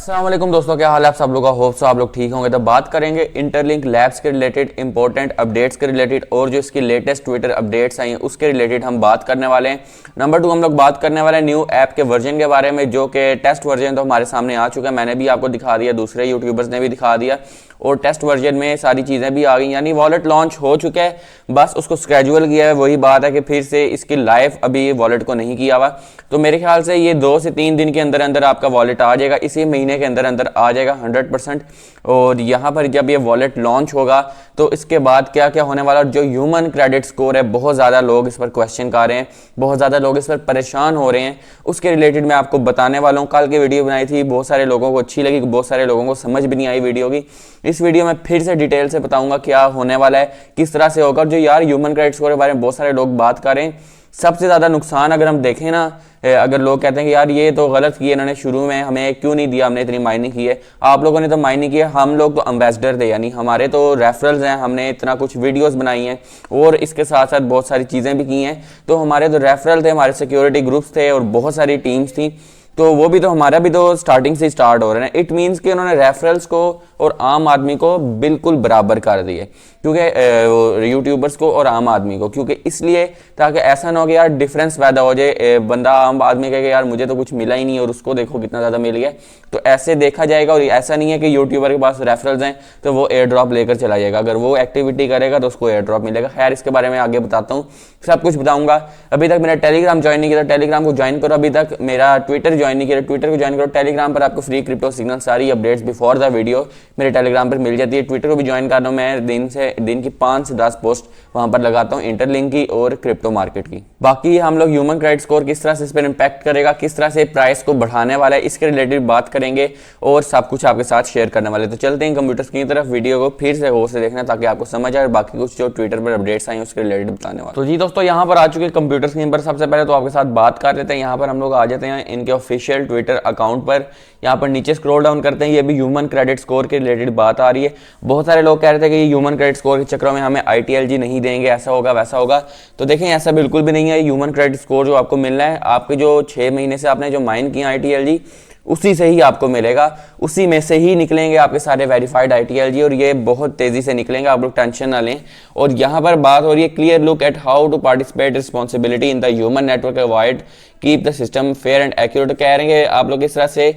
अस्सलाम वालेकुम दोस्तों, क्या हाल है आप सब लोगों का। होप सो आप लोग ठीक होंगे। तो बात करेंगे इंटरलिंक लैब्स के रिलेटेड इंपॉर्टेंट अपडेट्स के रिलेटेड और जो इसकी लेटेस्ट ट्विटर अपडेट्स आई हैं उसके रिलेटेड हम बात करने वाले हैं। नंबर 2 हम लोग बात करने वाले हैं न्यू ऐप के वर्जन के बारे में, जो कि टेस्ट वर्जन तो हमारे सामने आ चुका है, मैंने भी आपको दिखा दिया, दूसरे यूट्यूबर्स ने भी दिखा दिया और टेस्ट वर्जन में सारी चीज़ें भी आ गई, यानी वॉलेट लॉन्च हो चुका है, बस उसको स्केड्यूल किया है। वही बात है कि फिर से इसकी लाइव अभी वॉलेट को नहीं किया हुआ, तो मेरे ख्याल से ये 2 से 3 दिन के अंदर अंदर आपका वॉलेट आ जाएगा, इसी महीने के अंदर अंदर आ जाएगा 100%। और यहाँ पर जब ये वॉलेट लॉन्च होगा तो इसके बाद क्या क्या होने वाला, जो ह्यूमन क्रेडिट स्कोर है, बहुत ज़्यादा लोग इस पर क्वेश्चन कर रहे हैं, बहुत ज़्यादा लोग इस पर परेशान हो रहे हैं, उसके रिलेटेड मैं आपको बताने वाला हूँ। कल की वीडियो बनाई थी, बहुत सारे लोगों को अच्छी लगी, बहुत सारे लोगों को समझ भी नहीं आई वीडियो की। इस वीडियो में फिर से डिटेल से बताऊंगा क्या होने वाला है, किस तरह से होगा। जो यार ह्यूमन क्रेडिट स्कोर के बारे में बहुत सारे लोग बात कर रहे हैं, सबसे ज़्यादा नुकसान अगर हम देखें ना, अगर लोग कहते हैं कि यार ये तो गलत किया इन्होंने, शुरू में हमें क्यों नहीं दिया, हमने इतनी माइनिंग की है। आप लोगों ने तो माइनिंग की है, हम लोग तो एम्बेसडर थे, यानी हमारे तो रेफरल्स हैं, हमने इतना कुछ वीडियोस बनाई हैं और इसके साथ साथ बहुत सारी चीज़ें भी की हैं। तो हमारे तो रेफरल थे, हमारे सिक्योरिटी ग्रुप्स थे और बहुत सारी टीम्स थी, तो वो भी तो हमारा भी तो स्टार्टिंग से स्टार्ट हो रहे हैं। इट मीन्स कि उन्होंने रेफरल्स को और आम आदमी को बिल्कुल बराबर कर दिए, क्योंकि यूट्यूबर्स को और आम आदमी को, क्योंकि इसलिए ताकि ऐसा ना हो कि यार डिफरेंस पैदा हो जाए, बंदा आम आदमी कहे कि यार मुझे तो कुछ मिला ही नहीं और उसको देखो कितना ज़्यादा मिल गया, तो ऐसे देखा जाएगा। और ऐसा नहीं है कि यूट्यूबर के पास रेफरल्स हैं तो वो एयर ड्रॉप लेकर चला जाएगा, अगर वो एक्टिविटी करेगा तो उसको एयर ड्रॉप मिलेगा। खैर इसके बारे में आगे बताता हूँ, सब कुछ बताऊंगा। अभी तक मेरा टेलीग्राम ज्वाइन नहीं किया, टेलीग्राम को ज्वाइन करो। अभी तक मेरा ट्विटर ज्वाइन नहीं किया, ट्विटर को ज्वाइन करो। टेलीग्राम पर आपको फ्री क्रिप्टो सिग्नल सारी अपडेट्स बिफोर द वीडियो मेरे टेलीग्राम पर मिल जाती है। ट्विटर को भी ज्वाइन कर लो, मैं दिन की 5 से 10 पोस्ट वहां पर लगाता हूँ, इंटरलिंक की और क्रिप्टो मार्केट की। बाकी हम लोग ह्यूमन क्रेडिट स्कोर किस तरह से इस पर इंपैक्ट करेगा, किस तरह से प्राइस को बढ़ाने वाला है, इसके रिलेटेड बात करेंगे और सब कुछ आपके साथ शेयर करने वाले। तो चलते हैं कंप्यूटर्स की तरफ, वीडियो को फिर से गौर से देखना ताकि आपको समझ आए, और बाकी कुछ जो ट्विटर पर अपडेट्स आई उसके रिलेटेड बताने वाला। तो जी दोस्तों, यहाँ पर आ चुके कंप्यूटर स्क्रीन पर। सबसे पहले तो आपके साथ बात कर लेते हैं, यहाँ पर हम लोग आ जाते हैं इनके ऑफिशियल ट्विटर अकाउंट पर। यहाँ पर नीचे स्क्रॉल डाउन करते हैं, ये भी ह्यूमन क्रेडिट स्कोर के रिलेटेड बात आ रही है। बहुत सारे लोग कह रहे थे कि ह्यूमन क्रेडिट स्कोर के चक्करों में हमें ITLG नहीं देंगे, ऐसा होगा वैसा होगा। तो देखें ऐसा बिल्कुल भी नहीं है। ह्यूमन क्रेडिट स्कोर जो आपको मिलना है, आपके जो 6 महीने से आपने जो माइन किया ITLG, उसी से ही आपको मिलेगा, उसी में से ही निकलेंगे आपके सारे वेरीफाइड ITLG, और ये बहुत तेजी से निकलेंगे, आप लोग टेंशन ना लें। और यहाँ पर बात हो रही है clear look at how to participate responsibility in the human network avoid keep the system fair and accurate. कह रहे हैं कि आप लोग किस तरह से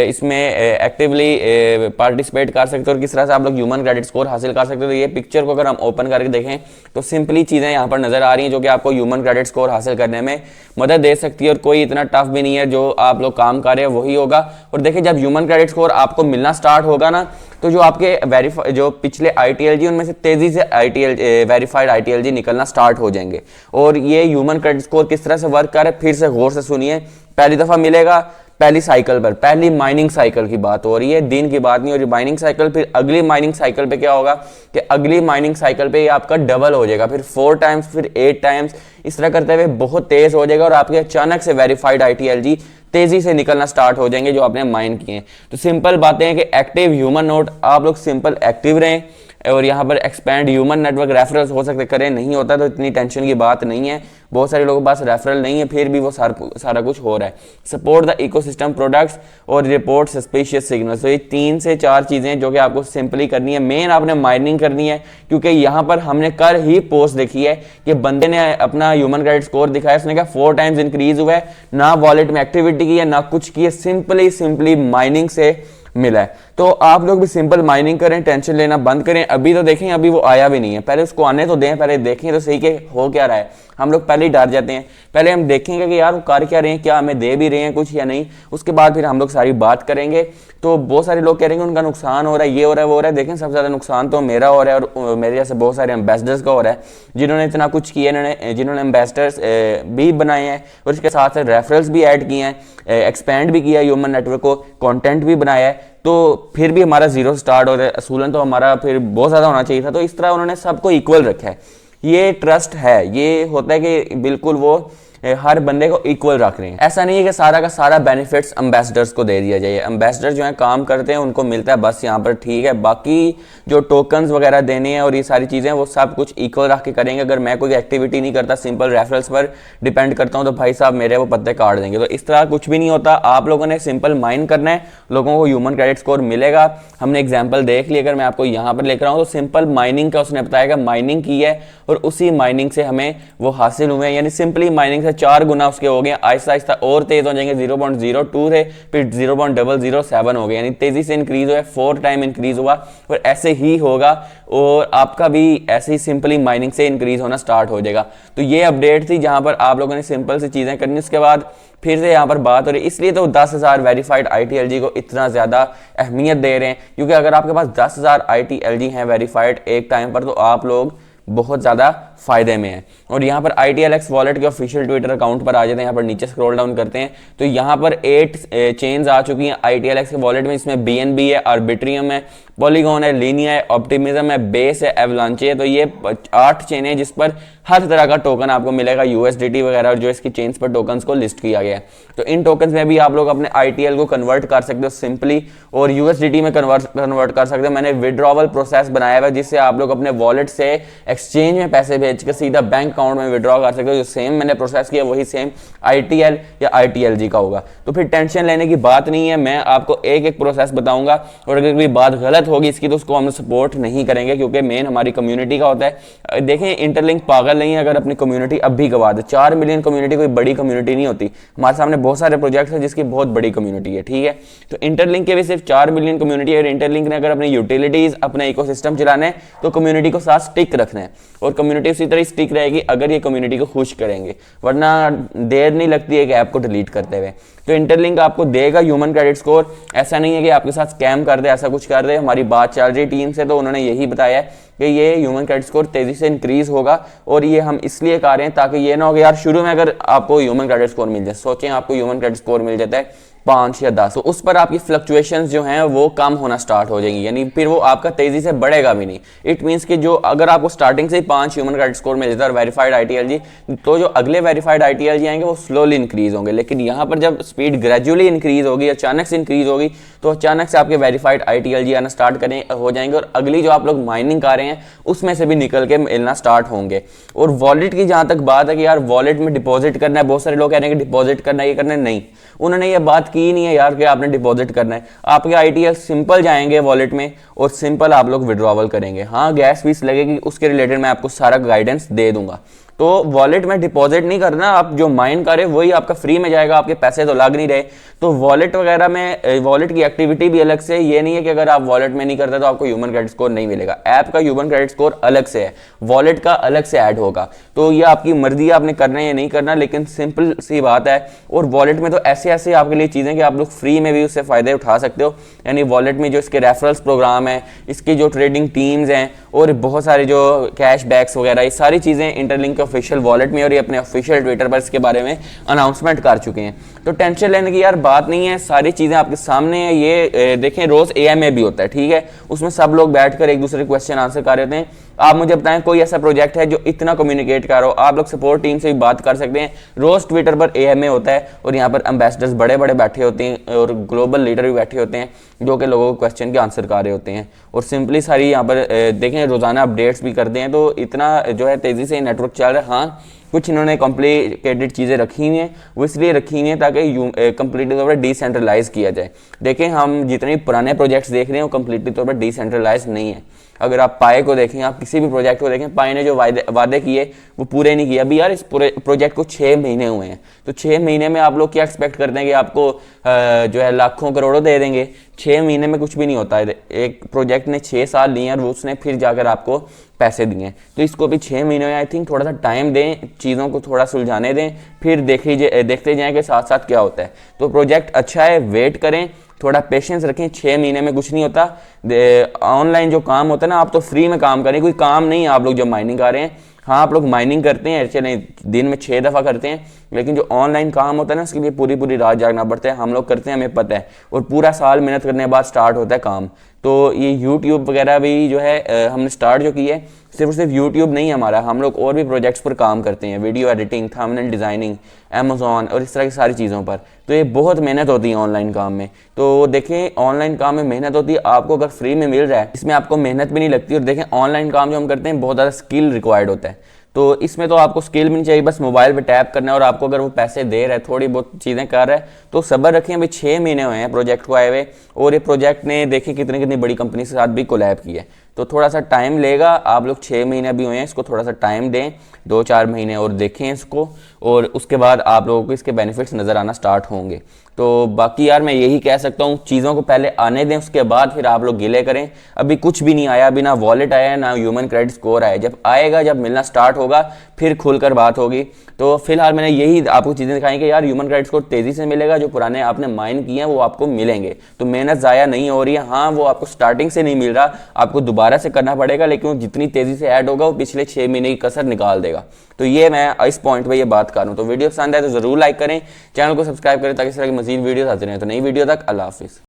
इसमें एक्टिवली पार्टिसिपेट कर सकते हो और किस तरह से आप लोग ह्यूमन क्रेडिट स्कोर हासिल कर सकते हो। तो ये पिक्चर को अगर हम ओपन करके देखें तो सिंपली चीज़ें यहाँ पर नजर आ रही हैं जो कि आपको ह्यूमन क्रेडिट स्कोर हासिल करने में मदद दे सकती है, और कोई इतना टफ भी नहीं है, जो आप लोग काम कर रहे हैं वही होगा। और देखिए जब ह्यूमन क्रेडिट स्कोर आपको मिलना स्टार्ट होगा ना, तो जो आपके जो पिछले ITLG उनमें से तेजी से वेरीफाइड ITLG निकलना स्टार्ट हो जाएंगे। और ये ह्यूमन क्रेडिट स्कोर किस तरह से वर्क करे फिर से गौर से सुनिए। पहली दफा मिलेगा पहली साइकिल पर, पहली माइनिंग साइकिल की बात हो रही है, दिन की बात नहीं हो रही। माइनिंग साइकिल, फिर अगली माइनिंग साइकिल पे क्या होगा कि अगली माइनिंग साइकिल पे ये आपका डबल हो जाएगा, फिर 4 टाइम्स, फिर 8 टाइम्स, इस तरह करते हुए बहुत तेज हो जाएगा और आपके अचानक से वेरीफाइड ITLG तेजी से निकलना स्टार्ट हो जाएंगे जो आपने माइन किए हैं। तो सिंपल बातें हैं कि एक्टिव ह्यूमन नोड, आप लोग सिंपल एक्टिव रहें, और यहाँ पर एक्सपैंड ह्यूमन नेटवर्क रेफरल्स हो सकते करें, नहीं होता तो इतनी टेंशन की बात नहीं है। बहुत सारे लोगों के पास रेफरल नहीं है, फिर भी वो सारा कुछ हो रहा है। सपोर्ट द इकोसिस्टम प्रोडक्ट्स और रिपोर्ट सस्पिशियस सिग्नल्स। तो ये 3 से 4 चीज़ें जो कि आपको सिंपली करनी है। मेन आपने माइनिंग करनी है, क्योंकि यहाँ पर हमने कल ही पोस्ट देखी है कि बंदे ने अपना ह्यूमन क्रेडिट स्कोर दिखाया, उसने कहा 4 टाइम्स इंक्रीज हुआ है, ना वॉलेट में एक्टिविटी की है ना कुछ की है, सिंपली माइनिंग से मिला है। तो आप लोग भी सिंपल माइनिंग करें, टेंशन लेना बंद करें। अभी तो देखें, अभी वो आया भी नहीं है, पहले उसको आने तो दें, पहले देखें तो सही के हो क्या रहा है। हम लोग पहले ही डर जाते हैं, पहले हम देखेंगे कि यार वो कर क्या रहे हैं, क्या हमें दे भी रहे हैं कुछ या नहीं, उसके बाद फिर हम लोग सारी बात करेंगे। तो बहुत सारे लोग कह रहे हैं उनका नुकसान हो रहा है, ये हो रहा है वो हो रहा है। देखें सबसे ज़्यादा नुकसान तो मेरा हो रहा है और मेरे जैसे बहुत सारे एम्बेसडर्स का हो रहा है, जिन्होंने इतना कुछ किया, जिन्होंने एम्बेसडर्स भी बनाए हैं और इसके साथ साथ रेफरल्स भी ऐड किए हैं, एक्सपेंड भी किया ह्यूमन नेटवर्क को, कंटेंट भी बनाया है, तो फिर भी हमारा जीरो स्टार्ट हो रहा है। असूलन तो हमारा फिर बहुत ज़्यादा होना चाहिए था। तो इस तरह उन्होंने सबको इक्वल रखा है, ये ट्रस्ट है। ये होता है कि बिल्कुल वो हर बंदे को इक्वल रख रहे हैं। ऐसा नहीं है कि सारा का सारा बेनिफिट्स एम्बेसडर्स को दे दिया जाए। एम्बेसडर जो है काम करते हैं उनको मिलता है बस यहाँ पर, ठीक है। बाकी जो टोकन्स वगैरह देने हैं और ये सारी चीज़ें वो सब कुछ इक्वल रख के करेंगे। अगर मैं कोई एक्टिविटी नहीं करता, सिंपल रेफरल्स पर डिपेंड करता हूँ, तो भाई साहब मेरे वो पत्ते काट देंगे। तो इस तरह कुछ भी नहीं होता। आप लोगों ने सिंपल माइन करना है, लोगों को ह्यूमन क्रेडिट स्कोर मिलेगा। हमने एग्जाम्पल देख ली, अगर मैं आपको यहाँ पर लेकर आऊँ तो सिंपल माइनिंग का उसने बताया कि माइनिंग की है और उसी माइनिंग से हमें वो हासिल हुए हैं, यानी सिंपली माइनिंग से 4 गुना उसके हो गए। आहिस्ता आहिस्ता और तेज हो जाएंगे। 0.02 थे, फिर 0.007 हो गए, यानी तेजी से इंक्रीज हुआ, 4 टाइम इंक्रीज हुआ। और ऐसे ही होगा और आपका भी ऐसे ही सिंपली माइनिंग से इंक्रीज होना स्टार्ट हो जाएगा। तो ये अपडेट थी जहां पर आप लोगों ने सिंपल सी चीजें करनी। उसके बाद फिर से यहाँ पर बात हो रही है, इसलिए तो 10,000 वेरीफाइड ITLG को इतना ज़्यादा अहमियत दे रहे हैं, क्योंकि अगर आपके पास 10,000 ITLG हैं वेरीफाइड एक टाइम पर, तो आप लोग बहुत ज़्यादा फायदे में है। और यहाँ पर ITLX वॉलेट के ऑफिशियल ट्विटर अकाउंट पर आ जाते हैं, यहाँ पर नीचे स्क्रॉल डाउन करते हैं तो यहाँ पर 8 चेन्स आ चुकी हैं ITLX के वॉलेट में। इसमें BNB है, आर्बिट्रियम है, पॉलीगॉन है, लीनिया है, ऑप्टिमिज्म है, बेस है, एवलांचे है। तो ये 8 चेन है जिस पर हर तरह का टोकन आपको मिलेगा, USDT वगैरह, और जो इसकी चेन्स पर टोकन्स को लिस्ट किया गया है। तो इन टोकन्स में भी आप लोग अपने ITL को कन्वर्ट कर सकते हो सिंपली, और USDT में कन्वर्ट कर सकते हो। मैंने विड्रॉवल प्रोसेस बनाया हुआ है जिससे आप लोग अपने वॉलेट से एक्सचेंज में पैसे भेज कर सीधा बैंक अकाउंट में विड्रॉ कर सकते हो। जो सेम मैंने प्रोसेस किया वही सेम ITL या ITLG का होगा। तो फिर टेंशन लेने की बात नहीं है, मैं आपको एक एक प्रोसेस बताऊंगा, और अगर कोई बात गलत होगी इसकी तो उसको हम सपोर्ट नहीं करेंगे, क्योंकि मेन हमारी कम्युनिटी का होता है। देखें, इंटरलिंक पागल नहीं है अगर अपनी कम्युनिटी अब भी गवा दे। 4 मिलियन कम्युनिटी कोई बड़ी कम्युनिटी नहीं होती। हमारे सामने बहुत सारे प्रोजेक्ट है जिसकी बहुत बड़ी कम्युनिटी है, ठीक है। तो इंटरलिंक के भी सिर्फ 4 मिलियन कम्युनिटी है, और इंटरलिंक ने अगर अपनी यूटिलिटीज, अपना इकोसिस्टम चलाना है तो कम्युनिटी को साथ स्टिक रखना है, और कम्युनिटी उसी तरह स्टिक रहेगी अगर ये कम्युनिटी को खुश करेंगे, वरना देर नहीं लगती है कि ऐप को डिलीट करते हुए। तो इंटरलिंक आपको देगा ह्यूमन क्रेडिट स्कोर। ऐसा नहीं है कि आपके साथ स्कैम कर दे, ऐसा कुछ कर दे। हमारी बात चल रही टीम से तो उन्होंने यही बताया कि ये ह्यूमन क्रेडिट स्कोर तेजी से इंक्रीज होगा, और ये हम इसलिए कर रहे हैं ताकि ये ना हो कि यार शुरू में अगर आपको ह्यूमन क्रेडिट स्कोर मिल जाए, सोचें आपको ह्यूमन क्रेडिट स्कोर मिल जाता है 5 या 10, तो उस पर आपकी फ्लक्चुएशंस जो हैं वो कम होना स्टार्ट हो जाएंगी, यानी फिर वो आपका तेजी से बढ़ेगा भी नहीं। इट मींस कि जो अगर आपको स्टार्टिंग से ही 5 ह्यूमन क्रेडिट स्कोर मिल जाता है और वेरीफाइड ITLG, तो जो अगले वेरीफाइड ITLG आएंगे वो स्लोली इंक्रीज होंगे। लेकिन यहाँ पर जब स्पीड ग्रेजुअली इंक्रीज होगी, अचानक से इंक्रीज होगी, तो अचानक से आपके वेरीफाइड ITLG आना स्टार्ट हो जाएंगे, और अगली जो आप लोग माइनिंग कर रहे हैं उसमें से भी निकल के मिलना स्टार्ट होंगे। और वॉलेट की जहां तक बात है कि यार वॉलेट में डिपॉजिट करना है, बहुत सारे लोग कह रहे हैं कि डिपॉजिट करना है, ये करना है, नहीं, उन्होंने ये बात की नहीं है यार कि आपने डिपॉजिट करना है। आपके ITL सिंपल जाएंगे वॉलेट में और सिंपल आप लोग विड्रॉवल करेंगे। हाँ, गैस फीस लगेगी, उसके रिलेटेड मैं आपको सारा गाइडेंस दे दूंगा। तो वॉलेट में डिपॉजिट नहीं करना, आप जो माइन करें वही आपका फ्री में जाएगा, आपके पैसे तो लग नहीं रहे। तो वॉलेट वगैरह में वॉलेट की एक्टिविटी भी अलग से, ये नहीं है कि अगर आप वॉलेट में नहीं करते तो आपको ह्यूमन क्रेडिट स्कोर नहीं मिलेगा। ऐप का ह्यूमन क्रेडिट स्कोर अलग से है, वॉलेट का अलग से ऐड होगा। तो ये आपकी मर्जी है, आपने करना है या नहीं करना, लेकिन सिंपल सी बात है। और वॉलेट में तो ऐसे ऐसे आपके लिए चीज़ें कि आप लोग फ्री में भी उससे फायदे उठा सकते हो। यानी वॉलेट में जो इसके रेफरल्स प्रोग्राम है, इसकी जो ट्रेडिंग टीम्स हैं, और बहुत सारे जो कैश बैक्स वगैरह, ये सारी चीज़ें इंटरलिंक के ऑफिशियल वॉलेट में और ये अपने ऑफिशियल ट्विटर पर इसके बारे में अनाउंसमेंट कर चुके हैं। तो टेंशन लेने की यार बात नहीं है, सारी चीज़ें आपके सामने है। ये देखें, रोज़ AMA भी होता है, ठीक है, उसमें सब लोग बैठकर एक दूसरे क्वेश्चन आंसर कर रहे हैं। आप मुझे बताएं कोई ऐसा प्रोजेक्ट है जो इतना कम्युनिकेट कर रहा हो, आप लोग सपोर्ट टीम से भी बात कर सकते हैं। रोज ट्विटर पर AMA होता है, और यहाँ पर एम्बेसडर्स बड़े बड़े बैठे होते हैं, और ग्लोबल लीडर भी बैठे होते हैं जो कि लोगों को क्वेश्चन के आंसर कर रहे होते हैं। और सिंपली सारी यहाँ पर देखें रोजाना अपडेट्स भी करते हैं। तो इतना जो है तेजी से नेटवर्क चल रहा है। हाँ, कुछ इन्होंने कॉम्प्लिकेटेड चीज़ें रखी हुई हैं, वो इसलिए रखी हुई हैं ताकि कंप्लीटली तौर पर डिसेंट्रलाइज किया जाए। देखें, हम जितने पुराने प्रोजेक्ट्स देख रहे हैं वो कंप्लीटली तौर पर डिसेंट्रलाइज नहीं है। अगर आप पाए को देखें, आप किसी भी प्रोजेक्ट को देखें, पाए ने जो वादे किए वो पूरे नहीं किए। अभी यार इस पूरे प्रोजेक्ट को 6 महीने हुए हैं, तो 6 महीने में आप लोग क्या एक्सपेक्ट करते हैं कि आपको जो है लाखों करोड़ों दे देंगे? 6 महीने में कुछ भी नहीं होता है। एक प्रोजेक्ट ने 6 साल लिए और उसने फिर जाकर आपको पैसे दिए, तो इसको भी 6 महीने में आई थिंक थोड़ा सा टाइम दें, चीज़ों को थोड़ा सुलझाने दें, फिर देखते जाएं कि साथ साथ क्या होता है। तो प्रोजेक्ट अच्छा है, वेट करें, थोड़ा पेशेंस रखें। 6 महीने में कुछ नहीं होता। ऑनलाइन जो काम होता है ना, आप तो फ्री में काम करें, कोई काम नहीं है आप लोग जब माइनिंग कर रहे हैं। हाँ, आप लोग माइनिंग करते हैं, चले दिन में 6 दफ़ा करते हैं, लेकिन जो ऑनलाइन काम होता है ना उसके लिए पूरी पूरी रात जागना पड़ता है। हम लोग करते हैं, हमें पता है, और पूरा साल मेहनत करने के बाद स्टार्ट होता है काम। तो ये यूट्यूब वगैरह भी जो है हमने स्टार्ट जो की है सिर्फ यूट्यूब नहीं है हमारा, हम लोग और भी प्रोजेक्ट्स पर काम करते हैं, video editing, thumbnail designing, Amazon और इस तरह की सारी चीज़ों पर। तो ये बहुत मेहनत होती है ऑनलाइन काम में। तो देखें ऑनलाइन काम में मेहनत होती है, आपको अगर फ्री में मिल रहा है इसमें आपको मेहनत भी नहीं लगती। और देखें ऑनलाइन काम जो हम करते हैं बहुत ज़्यादा स्किल रिक्वायर्ड होता है, तो इसमें तो आपको स्किल भी नहीं चाहिए, बस मोबाइल पे टैप करना है। और आपको अगर वो पैसे दे रहा है, थोड़ी बहुत चीज़ें कर रहा है, तो सब्र रखें। अभी 6 महीने हुए हैं प्रोजेक्ट को आए हुए, और ये प्रोजेक्ट ने देखें कितनी कितनी बड़ी कंपनी के साथ भी कोलैब किया है। तो थोड़ा सा टाइम लेगा, आप लोग 6 महीने भी हुए हैं, इसको थोड़ा सा टाइम दें, 2-4 महीने और देखें इसको, और उसके बाद आप लोगों को इसके बेनिफिट्स नज़र आना स्टार्ट होंगे। तो बाकी यार मैं यही कह सकता हूँ, चीज़ों को पहले आने दें, उसके बाद फिर आप लोग गिले करें। अभी कुछ भी नहीं आया, अभी ना वॉलेट आया ना ह्यूमन क्रेडिट स्कोर आया, जब आएगा, जब मिलना स्टार्ट होगा फिर खुलकर बात होगी। तो फिलहाल मैंने यही आपको चीज़ें दिखाई कि यार ह्यूमन क्रेडिट स्कोर तेज़ी से मिलेगा, जो पुराने आपने माइन किए हैं वो आपको मिलेंगे, तो मेहनत ज़ाया नहीं हो रही है। हाँ वो आपको स्टार्टिंग से नहीं मिल रहा, आपको दोबारा से करना पड़ेगा, लेकिन वो जितनी तेज़ी से ऐड होगा वो पिछले 6 महीने की कसर निकाल देगा। तो ये मैं इस पॉइंट पे ये बात कर रहा हूँ। तो वीडियो पसंद है तो ज़रूर लाइक करें, चैनल को सब्सक्राइब करें ताकि इस तरह की मज़ीद वीडियोस आते रहें। तो नई वीडियो तक अल्लाह हाफिज़।